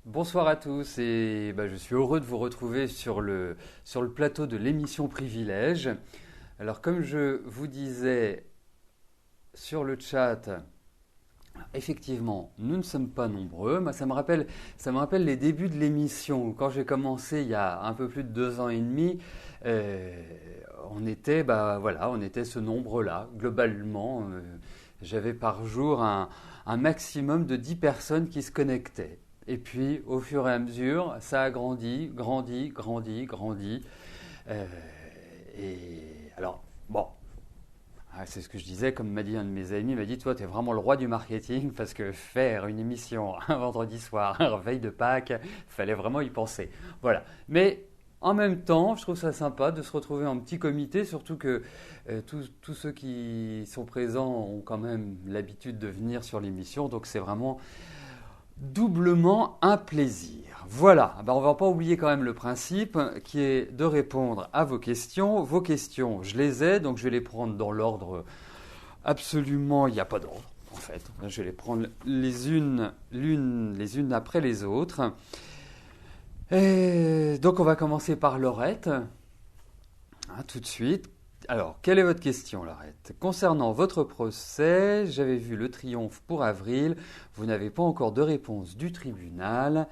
Bonsoir à tous et je suis heureux de vous retrouver sur le plateau de l'émission Privilège. Alors comme je vous disais sur le chat, effectivement, nous ne sommes pas nombreux. Moi, ça me rappelle les débuts de l'émission. Quand j'ai commencé il y a un peu plus de 2 ans et demi, euh, on était ce nombre-là. Globalement, j'avais par jour un maximum de 10 personnes qui se connectaient. Et puis, au fur et à mesure, ça a grandi, grandi, grandi, grandi. Euh, et alors, bon, c'est ce que je disais, comme m'a dit un de mes amis, il m'a dit, toi, tu es vraiment le roi du marketing parce que faire une émission un vendredi soir, veille de Pâques, il fallait vraiment y penser. Voilà. Mais en même temps, je trouve ça sympa de se retrouver en petit comité, surtout que tous ceux qui sont présents ont quand même l'habitude de venir sur l'émission, donc c'est vraiment doublement un plaisir. Voilà, on ne va pas oublier quand même le principe qui est de répondre à vos questions. Vos questions, je les ai, donc je vais les prendre dans l'ordre absolument, il n'y a pas d'ordre en fait. Je vais les prendre les unes après les autres. Et donc on va commencer par Laurette, tout de suite. Alors, quelle est votre question, Laurette? Concernant votre procès, j'avais vu le triomphe pour avril. Vous n'avez pas encore de réponse du tribunal.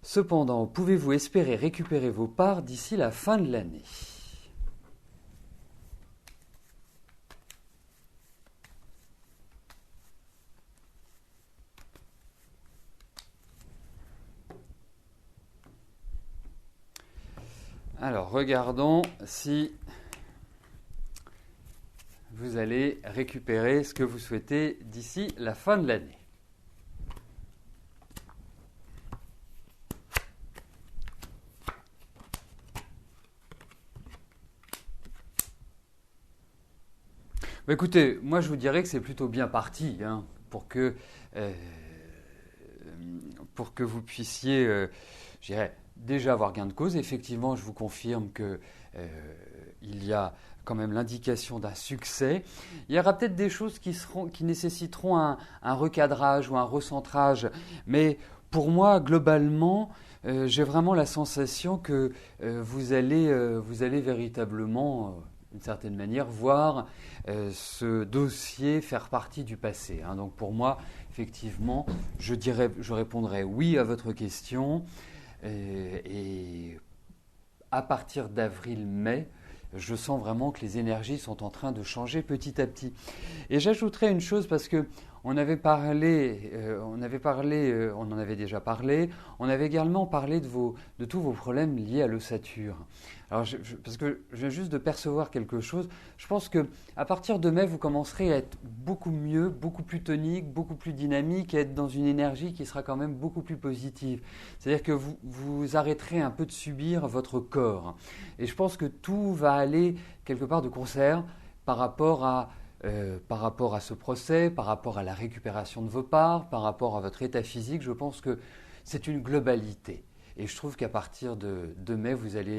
Cependant, pouvez-vous espérer récupérer vos parts d'ici la fin de l'année? Alors, regardons si vous allez récupérer ce que vous souhaitez d'ici la fin de l'année. Écoutez, moi je vous dirais que c'est plutôt bien parti euh, pour que vous puissiez, je dirais, déjà avoir gain de cause. Effectivement, je vous confirme que il y a quand même l'indication d'un succès. Il y aura peut-être des choses qui nécessiteront un recadrage ou un recentrage, mais pour moi, globalement, j'ai vraiment la sensation que vous allez véritablement, d'une certaine manière, voir ce dossier faire partie du passé. Donc pour moi, effectivement, je répondrai oui à votre question. Et à partir d'avril-mai, je sens vraiment que les énergies sont en train de changer petit à petit. Et j'ajouterai une chose parce que on avait parlé, on en avait déjà parlé. On avait également parlé de tous vos problèmes liés à l'ossature. Alors, parce que je viens juste de percevoir quelque chose. Je pense que à partir de mai, vous commencerez à être beaucoup mieux, beaucoup plus tonique, beaucoup plus dynamique, à être dans une énergie qui sera quand même beaucoup plus positive. C'est-à-dire que vous arrêterez un peu de subir votre corps. Et je pense que tout va aller quelque part de concert par rapport à ce procès, par rapport à la récupération de vos parts, par rapport à votre état physique. Je pense que c'est une globalité. Et je trouve qu'à partir de mai,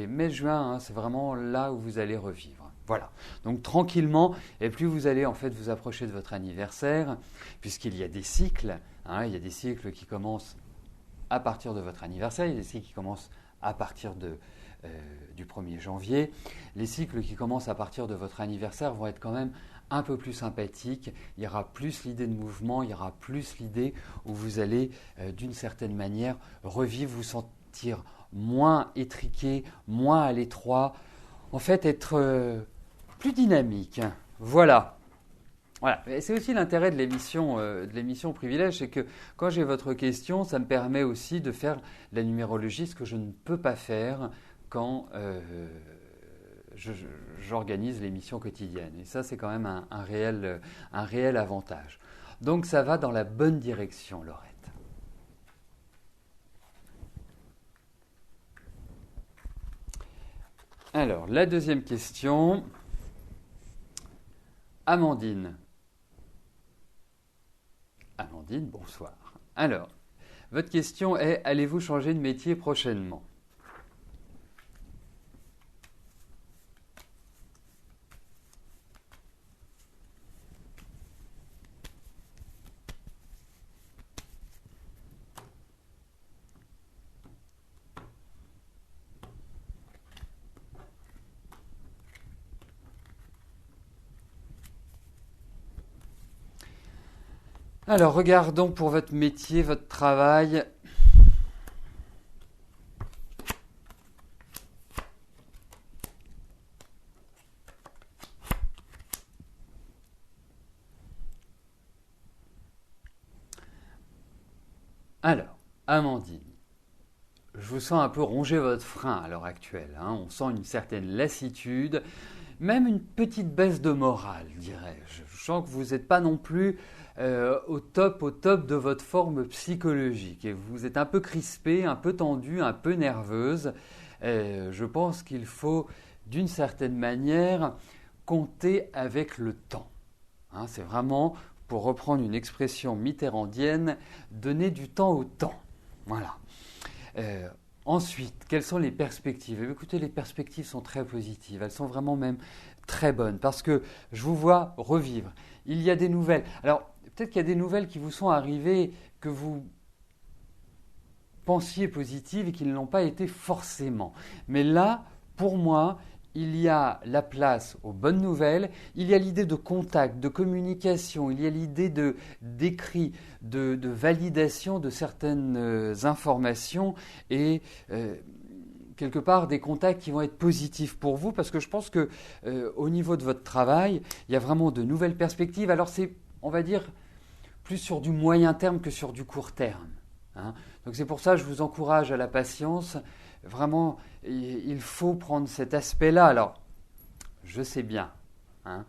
mai-juin, c'est vraiment là où vous allez revivre. Voilà. Donc tranquillement, et plus vous allez en fait vous approcher de votre anniversaire, puisqu'il y a des cycles, il y a des cycles qui commencent à partir de votre anniversaire, il y a des cycles qui commencent à partir du 1er janvier. Les cycles qui commencent à partir de votre anniversaire vont être quand même un peu plus sympathiques. Il y aura plus l'idée de mouvement, il y aura plus l'idée où vous allez d'une certaine manière revivre, vous sentir moins étriqué, moins à l'étroit, en fait être plus dynamique. Voilà. Voilà. Et c'est aussi l'intérêt de l'émission Privilège, c'est que quand j'ai votre question, ça me permet aussi de faire la numérologie, ce que je ne peux pas faire quand j'organise l'émission quotidienne. Et ça, c'est quand même un réel avantage. Donc ça va dans la bonne direction, Laurette. Alors, la deuxième question. Amandine. Amandine, bonsoir. Alors, votre question est, allez-vous changer de métier prochainement? Alors, regardons pour votre métier, votre travail. Alors, Amandine, je vous sens un peu ronger votre frein à l'heure actuelle, hein. On sent une certaine lassitude, même une petite baisse de morale, dirais-je. Je sens que vous n'êtes pas non plus au top de votre forme psychologique. Et vous êtes un peu crispé, un peu tendu, un peu nerveuse. Je pense qu'il faut, d'une certaine manière, compter avec le temps. Hein, c'est vraiment, pour reprendre une expression mitterrandienne, donner du temps au temps. Voilà. Ensuite, quelles sont les perspectives? Écoutez, les perspectives sont très positives. Elles sont vraiment même très bonnes parce que je vous vois revivre. Il y a des nouvelles. Alors, peut-être qu'il y a des nouvelles qui vous sont arrivées que vous pensiez positives et qui ne l'ont pas été forcément. Mais là, pour moi, il y a la place aux bonnes nouvelles, il y a l'idée de contact, de communication, il y a l'idée d'écrit, de validation de certaines informations et quelque part des contacts qui vont être positifs pour vous parce que je pense que au niveau de votre travail, il y a vraiment de nouvelles perspectives. Alors c'est, on va dire, plus sur du moyen terme que sur du court terme. Hein. Donc c'est pour ça que je vous encourage à la patience. Vraiment, il faut prendre cet aspect-là. Alors, je sais bien, hein,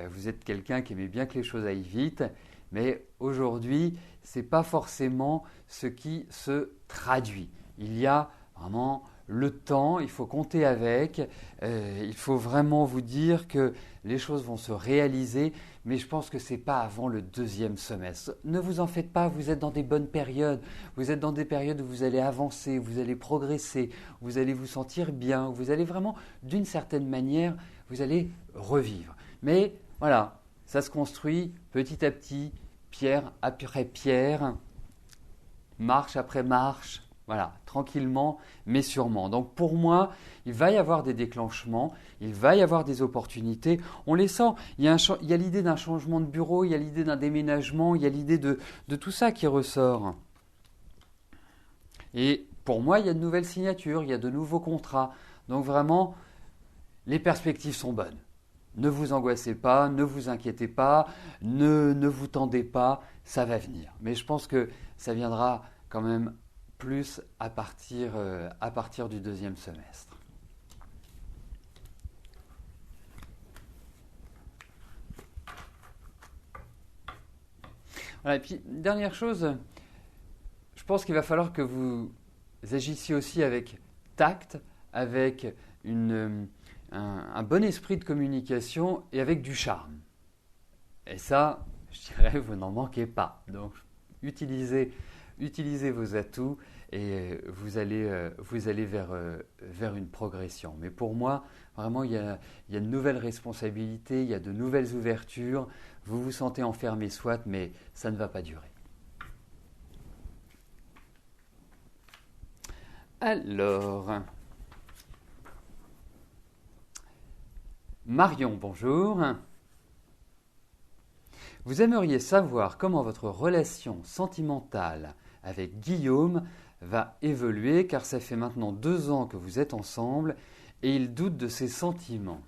vous êtes quelqu'un qui aimait bien que les choses aillent vite, mais aujourd'hui, ce n'est pas forcément ce qui se traduit. Il y a vraiment le temps, il faut compter avec, il faut vraiment vous dire que les choses vont se réaliser, mais je pense que ce n'est pas avant le deuxième semestre. Ne vous en faites pas, vous êtes dans des bonnes périodes, vous êtes dans des périodes où vous allez avancer, vous allez progresser, vous allez vous sentir bien, vous allez vraiment, d'une certaine manière, vous allez revivre. Mais voilà, ça se construit petit à petit, pierre après pierre, marche après marche. Voilà, tranquillement, mais sûrement. Donc pour moi, il va y avoir des déclenchements, il va y avoir des opportunités. On les sent. Il y a l'idée d'un changement de bureau, il y a l'idée d'un déménagement, il y a l'idée de tout ça qui ressort. Et pour moi, il y a de nouvelles signatures, il y a de nouveaux contrats. Donc vraiment, les perspectives sont bonnes. Ne vous angoissez pas, ne vous inquiétez pas, ne vous tendez pas, ça va venir. Mais je pense que ça viendra quand même plus à partir du deuxième semestre. Voilà, et puis, dernière chose, je pense qu'il va falloir que vous agissiez aussi avec tact, avec un bon esprit de communication et avec du charme. Et ça, je dirais, vous n'en manquez pas. Donc, utilisez vos atouts et vous allez vers une progression. Mais pour moi, vraiment, il y a de nouvelles responsabilités, il y a de nouvelles ouvertures. Vous vous sentez enfermé, soit, mais ça ne va pas durer. Alors, Marion, bonjour. Vous aimeriez savoir comment votre relation sentimentale avec Guillaume va évoluer car ça fait maintenant 2 ans que vous êtes ensemble et il doute de ses sentiments.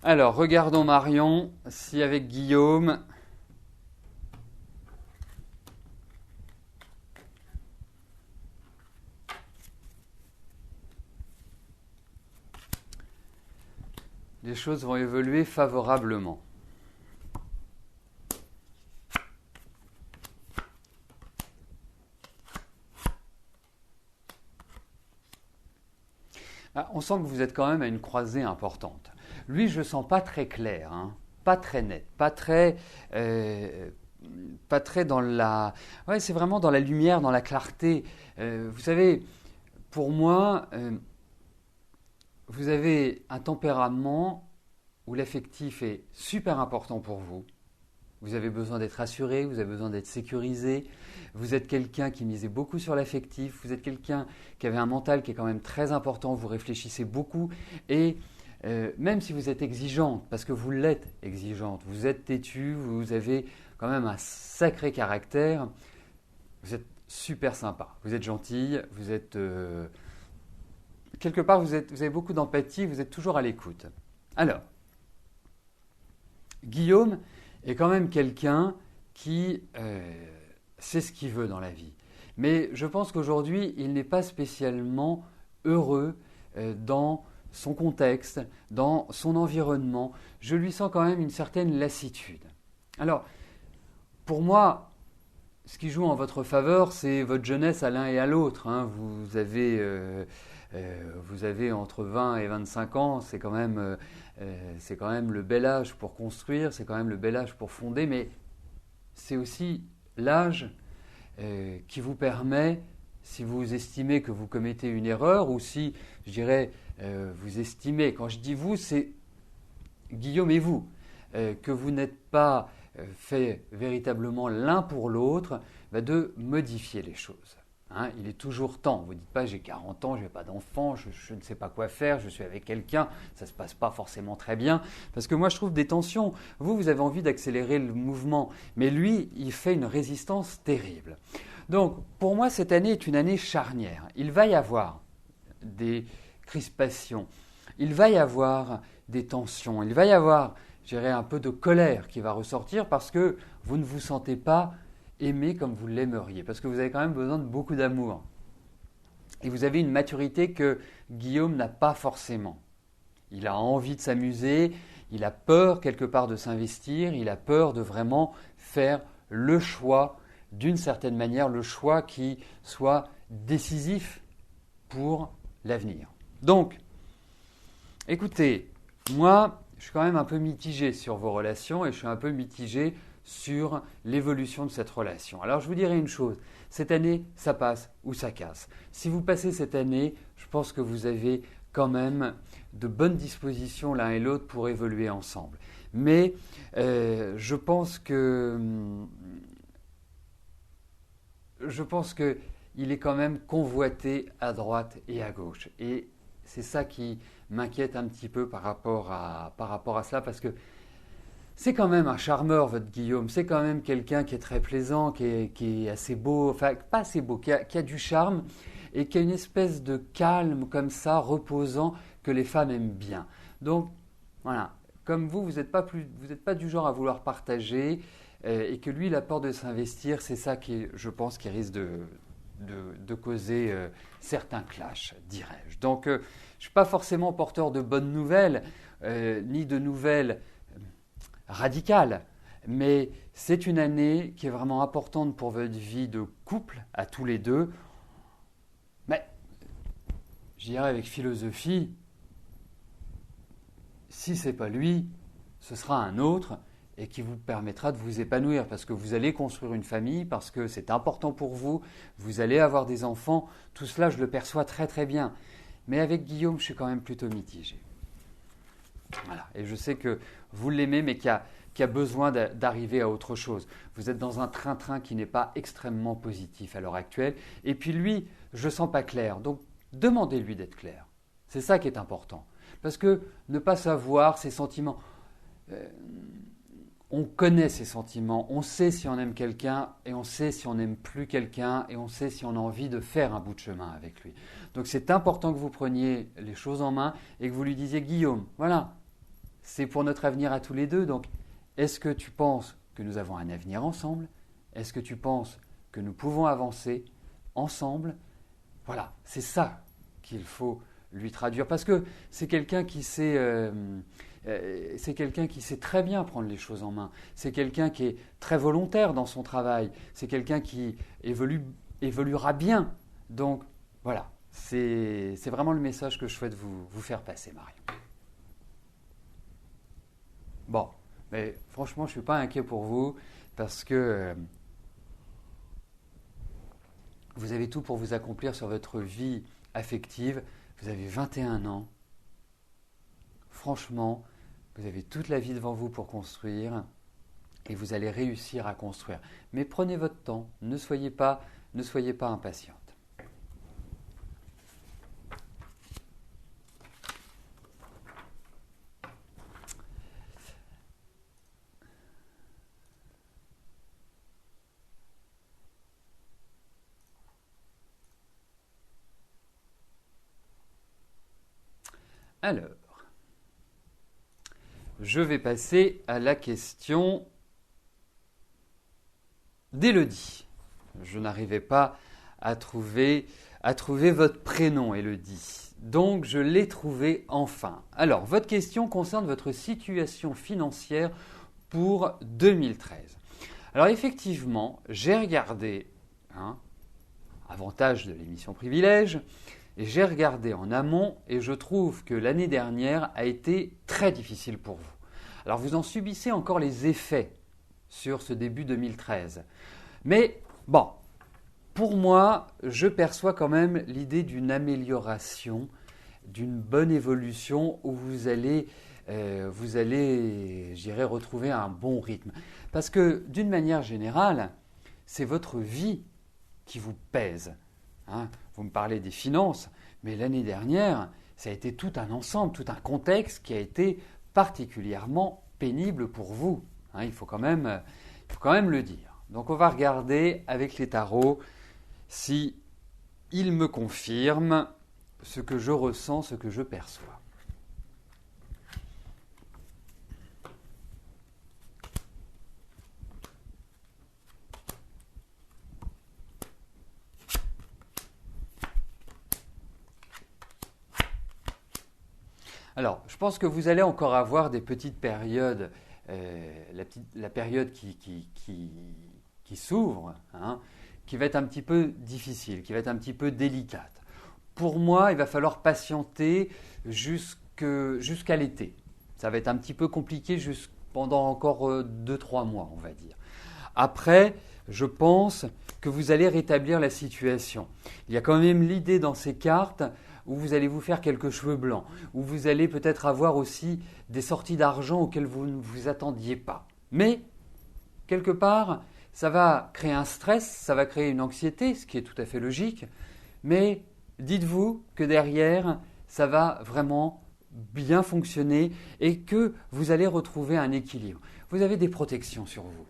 Alors, regardons Marion, si avec Guillaume, les choses vont évoluer favorablement. On sent que vous êtes quand même à une croisée importante. Lui, je ne le sens pas très clair, hein, pas très net, pas très dans la... Ouais, c'est vraiment dans la lumière, dans la clarté. Vous savez, pour moi, vous avez un tempérament où l'affectif est super important pour vous. Vous avez besoin d'être assuré, vous avez besoin d'être sécurisé. Vous êtes quelqu'un qui misait beaucoup sur l'affectif. Vous êtes quelqu'un qui avait un mental qui est quand même très important. Vous réfléchissez beaucoup. Et même si vous êtes exigeante, parce que vous l'êtes exigeante, vous êtes têtue, vous avez quand même un sacré caractère, vous êtes super sympa. Vous êtes gentille, vous êtes… quelque part, vous avez beaucoup d'empathie, vous êtes toujours à l'écoute. Alors, Guillaume est quand même quelqu'un qui sait ce qu'il veut dans la vie. Mais je pense qu'aujourd'hui, il n'est pas spécialement heureux dans son contexte, dans son environnement. Je lui sens quand même une certaine lassitude. Alors, pour moi, ce qui joue en votre faveur, c'est votre jeunesse à l'un et à l'autre. Hein. Vous avez entre 20 et 25 ans, c'est quand même le bel âge pour construire, c'est quand même le bel âge pour fonder, mais c'est aussi l'âge qui vous permet, si vous estimez que vous commettez une erreur, ou si, je dirais, vous estimez, quand je dis vous, c'est Guillaume et vous, que vous n'êtes pas fait véritablement l'un pour l'autre, de modifier les choses. Hein, il est toujours temps. Vous ne dites pas j'ai 40 ans, je n'ai pas d'enfant, je ne sais pas quoi faire, je suis avec quelqu'un, ça ne se passe pas forcément très bien. Parce que moi je trouve des tensions. Vous avez envie d'accélérer le mouvement, mais lui, il fait une résistance terrible. Donc pour moi, cette année est une année charnière. Il va y avoir des crispations, il va y avoir des tensions, il va y avoir, je dirais, un peu de colère qui va ressortir parce que vous ne vous sentez pas aimé comme vous l'aimeriez, parce que vous avez quand même besoin de beaucoup d'amour. Et vous avez une maturité que Guillaume n'a pas forcément. Il a envie de s'amuser, il a peur quelque part de s'investir, il a peur de vraiment faire le choix, d'une certaine manière, le choix qui soit décisif pour l'avenir. Donc, écoutez, moi, je suis quand même un peu mitigé sur vos relations et je suis un peu mitigé sur l'évolution de cette relation. Alors je vous dirai une chose, cette année, ça passe ou ça casse. Si vous passez cette année, je pense que vous avez quand même de bonnes dispositions l'un et l'autre pour évoluer ensemble. Mais je pense qu'il est quand même convoité à droite et à gauche. Et c'est ça qui m'inquiète un petit peu par rapport à cela, parce que c'est quand même un charmeur, votre Guillaume. C'est quand même quelqu'un qui est très plaisant, qui est assez beau, enfin pas assez beau, qui a du charme et qui a une espèce de calme comme ça, reposant, que les femmes aiment bien. Donc voilà, comme vous n'êtes pas du genre à vouloir partager et que lui, il a peur de s'investir, c'est ça qui, je pense, qui risque de causer certains clashs, dirais-je. Donc je ne suis pas forcément porteur de bonnes nouvelles, ni de nouvelles radicale, mais c'est une année qui est vraiment importante pour votre vie de couple à tous les deux. Mais je dirais avec philosophie, si ce n'est pas lui, ce sera un autre et qui vous permettra de vous épanouir parce que vous allez construire une famille, parce que c'est important pour vous, vous allez avoir des enfants, tout cela je le perçois très très bien. Mais avec Guillaume, je suis quand même plutôt mitigé. Voilà. Et je sais que vous l'aimez, mais qui a besoin d'arriver à autre chose. Vous êtes dans un train-train qui n'est pas extrêmement positif à l'heure actuelle. Et puis lui, je ne sens pas clair. Donc, demandez-lui d'être clair. C'est ça qui est important. Parce que ne pas savoir ses sentiments, on connaît ses sentiments, on sait si on aime quelqu'un et on sait si on n'aime plus quelqu'un et on sait si on a envie de faire un bout de chemin avec lui. Donc c'est important que vous preniez les choses en main et que vous lui disiez « Guillaume, voilà, c'est pour notre avenir à tous les deux, donc est-ce que tu penses que nous avons un avenir ensemble? Est-ce que tu penses que nous pouvons avancer ensemble ?» Voilà, c'est ça qu'il faut lui traduire parce que c'est quelqu'un qui sait… c'est quelqu'un qui sait très bien prendre les choses en main. C'est quelqu'un qui est très volontaire dans son travail. C'est quelqu'un qui évoluera bien. Donc, voilà. C'est vraiment le message que je souhaite vous faire passer, Marion. Bon, mais franchement, je ne suis pas inquiet pour vous parce que vous avez tout pour vous accomplir sur votre vie affective. Vous avez 21 ans. Franchement, vous avez toute la vie devant vous pour construire et vous allez réussir à construire. Mais prenez votre temps, ne soyez pas impatiente. Alors, je vais passer à la question d'Élodie. Je n'arrivais pas à trouver votre prénom, Élodie. Donc, je l'ai trouvé enfin. Alors, votre question concerne votre situation financière pour 2013. Alors, effectivement, j'ai regardé, avantage de l'émission Privilège, et j'ai regardé en amont et je trouve que l'année dernière a été très difficile pour vous. Alors, vous en subissez encore les effets sur ce début 2013. Mais bon, pour moi, je perçois quand même l'idée d'une amélioration, d'une bonne évolution où vous allez, j'irais, retrouver un bon rythme. Parce que d'une manière générale, c'est votre vie qui vous pèse. Vous me parlez des finances, mais l'année dernière, ça a été tout un ensemble, tout un contexte qui a été particulièrement pénible pour vous. Il faut quand même le dire. Donc on va regarder avec les tarots si ils me confirment ce que je ressens, ce que je perçois. Alors, je pense que vous allez encore avoir des petites périodes, la période qui s'ouvre, qui va être un petit peu difficile, qui va être un petit peu délicate. Pour moi, il va falloir patienter jusqu'à l'été. Ça va être un petit peu compliqué pendant encore 2-3 mois, on va dire. Après, je pense que vous allez rétablir la situation. Il y a quand même l'idée dans ces cartes où vous allez vous faire quelques cheveux blancs, où vous allez peut-être avoir aussi des sorties d'argent auxquelles vous ne vous attendiez pas. Mais, quelque part, ça va créer un stress, ça va créer une anxiété, ce qui est tout à fait logique, mais dites-vous que derrière, ça va vraiment bien fonctionner et que vous allez retrouver un équilibre. Vous avez des protections sur vous.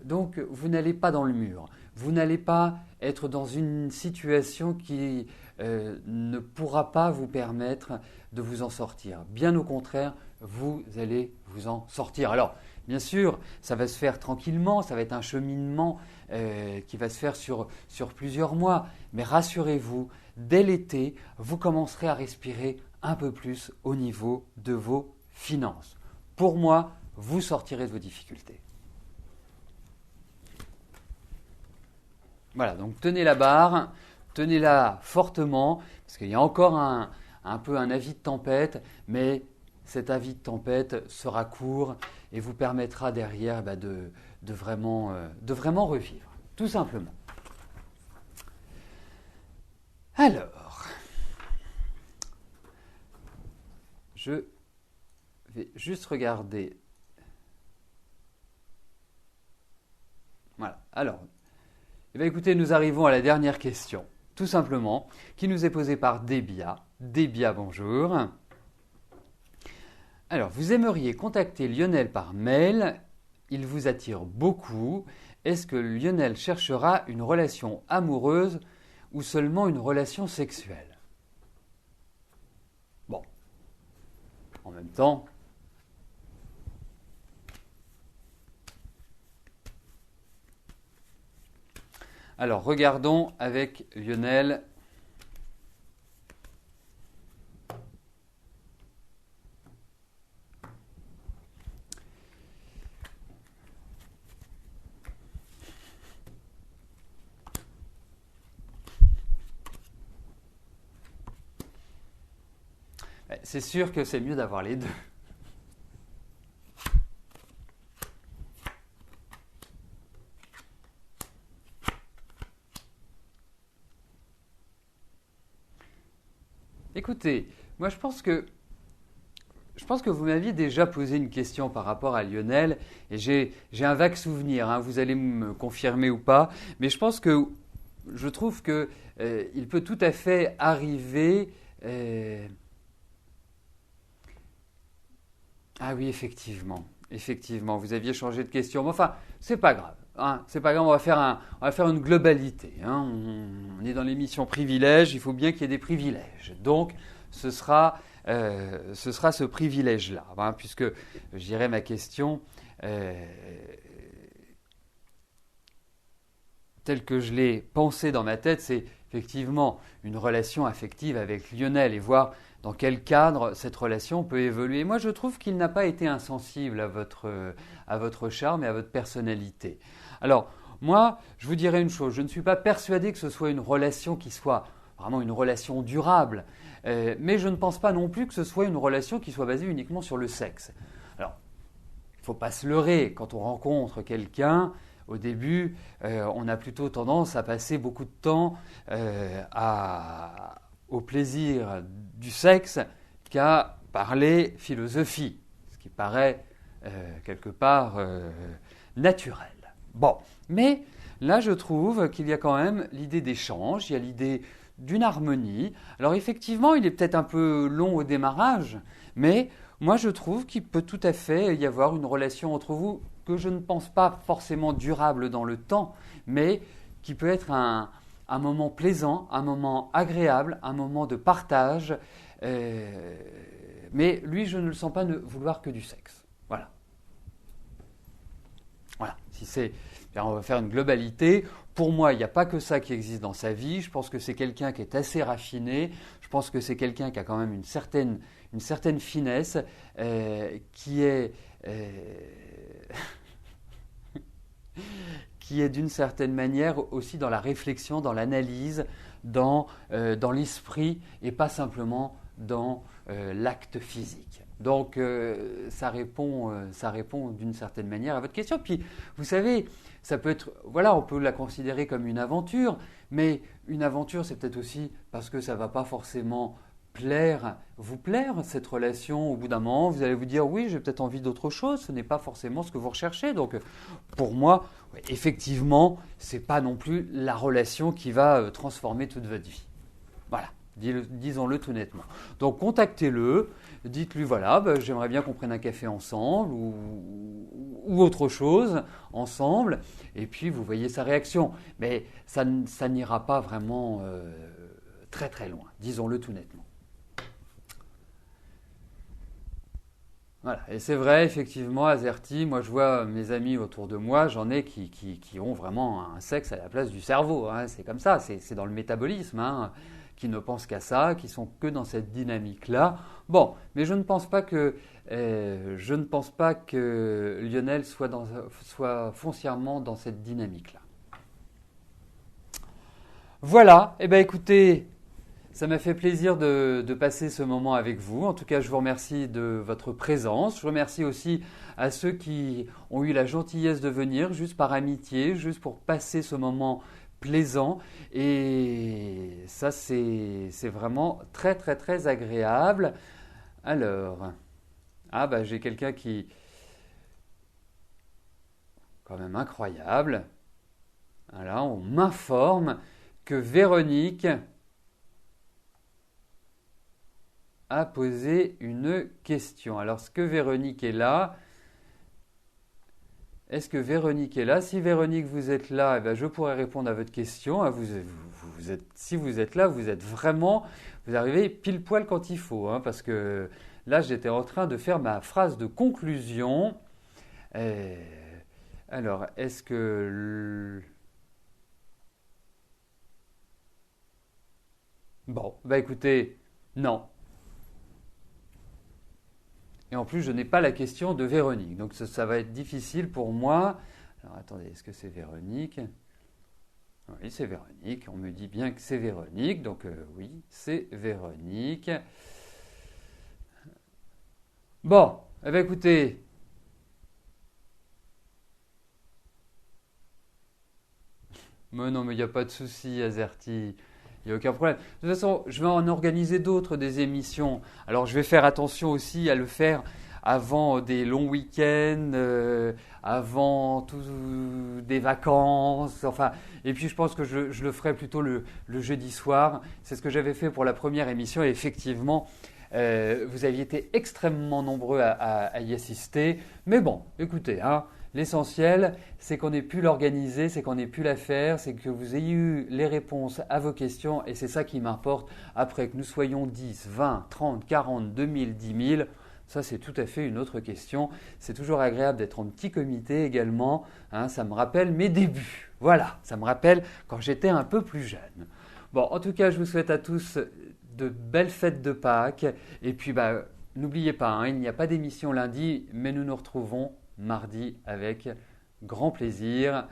Donc, vous n'allez pas dans le mur. Vous n'allez pas être dans une situation qui ne pourra pas vous permettre de vous en sortir. Bien au contraire, vous allez vous en sortir. Alors, bien sûr, ça va se faire tranquillement, ça va être un cheminement qui va se faire sur plusieurs mois. Mais rassurez-vous, dès l'été, vous commencerez à respirer un peu plus au niveau de vos finances. Pour moi, vous sortirez de vos difficultés. Voilà, donc tenez la barre, tenez-la fortement, parce qu'il y a encore un peu un avis de tempête, mais cet avis de tempête sera court et vous permettra derrière de vraiment revivre, tout simplement. Alors, je vais juste regarder. Voilà, alors, écoutez, nous arrivons à la dernière question, tout simplement, qui nous est posée par Débia. Débia, bonjour. Alors, vous aimeriez contacter Lionel par mail, il vous attire beaucoup. Est-ce que Lionel cherchera une relation amoureuse ou seulement une relation sexuelle? Bon, en même temps, alors regardons avec Lionel. C'est sûr que c'est mieux d'avoir les deux. Écoutez, moi je pense pense que vous m'aviez déjà posé une question par rapport à Lionel, et j'ai un vague souvenir, hein, vous allez me confirmer ou pas, mais je trouve que il peut tout à fait arriver. Ah oui, effectivement, vous aviez changé de question, mais enfin, c'est pas grave. Hein, c'est pas grave, on va faire une globalité. Hein. On est dans l'émission privilège, il faut bien qu'il y ait des privilèges. Donc, ce sera ce privilège-là, hein, puisque je dirais ma question telle que je l'ai pensée dans ma tête, c'est effectivement une relation affective avec Lionel et voir dans quel cadre cette relation peut évoluer. Moi, je trouve qu'il n'a pas été insensible à votre charme et à votre personnalité. Alors, moi, je vous dirais une chose, je ne suis pas persuadé que ce soit une relation qui soit vraiment une relation durable, mais je ne pense pas non plus que ce soit une relation qui soit basée uniquement sur le sexe. Alors, il ne faut pas se leurrer, quand on rencontre quelqu'un, au début, on a plutôt tendance à passer beaucoup de temps au plaisir du sexe qu'à parler philosophie, ce qui paraît quelque part naturel. Bon, mais là je trouve qu'il y a quand même l'idée d'échange, il y a l'idée d'une harmonie. Alors effectivement, il est peut-être un peu long au démarrage, mais moi je trouve qu'il peut tout à fait y avoir une relation entre vous que je ne pense pas forcément durable dans le temps, mais qui peut être un moment plaisant, un moment agréable, un moment de partage. Mais lui, je ne le sens pas ne vouloir que du sexe. Voilà. Voilà. On va faire une globalité. Pour moi, il n'y a pas que ça qui existe dans sa vie. Je pense que c'est quelqu'un qui est assez raffiné. Je pense que c'est quelqu'un qui a quand même une certaine finesse, qui est qui est d'une certaine manière aussi dans la réflexion, dans l'analyse, dans l'esprit et pas simplement dans l'acte physique. Donc ça répond d'une certaine manière à votre question. Puis vous savez, ça peut être, voilà, on peut la considérer comme une aventure, mais une aventure c'est peut-être aussi parce que ça ne va pas forcément vous plaire cette relation. Au bout d'un moment, vous allez vous dire oui, j'ai peut-être envie d'autre chose, ce n'est pas forcément ce que vous recherchez. Donc pour moi, ouais, effectivement, ce n'est pas non plus la relation qui va transformer toute votre vie. Voilà, disons-le tout nettement. Donc contactez-le, dites-lui voilà, j'aimerais bien qu'on prenne un café ensemble ou autre chose ensemble, et puis vous voyez sa réaction. Mais ça n'ira pas vraiment très très loin, disons-le tout nettement. Voilà. Et c'est vrai, effectivement, Azerty, moi je vois mes amis autour de moi, j'en ai qui ont vraiment un sexe à la place du cerveau. Hein. C'est comme ça, c'est dans le métabolisme, hein, qui ne pensent qu'à ça, qui sont que dans cette dynamique-là. Bon, mais je ne pense pas que Lionel soit foncièrement dans cette dynamique-là. Voilà, eh bien écoutez, ça m'a fait plaisir de passer ce moment avec vous. En tout cas, je vous remercie de votre présence. Je remercie aussi à ceux qui ont eu la gentillesse de venir, juste par amitié, juste pour passer ce moment plaisant. Et ça, c'est vraiment très, très, très agréable. Alors, j'ai quelqu'un qui... quand même incroyable. Voilà, on m'informe que Véronique a posé une question. Alors, est-ce que Véronique est là? Est-ce que Véronique est là? Si Véronique, vous êtes là, eh bien, je pourrais répondre à votre question. Si vous êtes là, vous arrivez pile poil quand il faut. Hein, parce que là, j'étais en train de faire ma phrase de conclusion. Alors, est-ce que... Bon, écoutez, non. Et en plus, je n'ai pas la question de Véronique. Donc ça va être difficile pour moi. Alors attendez, est-ce que c'est Véronique? Oui, c'est Véronique. On me dit bien que c'est Véronique. Donc oui, c'est Véronique. Bon, eh bien écoutez. Mais non, mais il n'y a pas de souci, Azerty. Il n'y a aucun problème. De toute façon, je vais en organiser d'autres des émissions. Alors, je vais faire attention aussi à le faire avant des longs week-ends, avant des vacances. Enfin, et puis, je pense que je le ferai plutôt le jeudi soir. C'est ce que j'avais fait pour la première émission. Et effectivement, vous aviez été extrêmement nombreux à y assister. Mais bon, écoutez, hein. L'essentiel, c'est qu'on ait pu l'organiser, c'est qu'on ait pu la faire, c'est que vous ayez eu les réponses à vos questions et c'est ça qui m'importe. Après que nous soyons 10, 20, 30, 40, 2000, 10 000, ça c'est tout à fait une autre question. C'est toujours agréable d'être en petit comité également, hein, ça me rappelle mes débuts. Voilà, ça me rappelle quand j'étais un peu plus jeune. Bon, en tout cas, je vous souhaite à tous de belles fêtes de Pâques et puis n'oubliez pas, hein, il n'y a pas d'émission lundi, mais nous nous retrouvons mardi avec grand plaisir.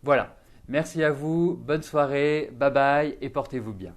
Voilà, merci à vous, bonne soirée, bye bye et portez-vous bien.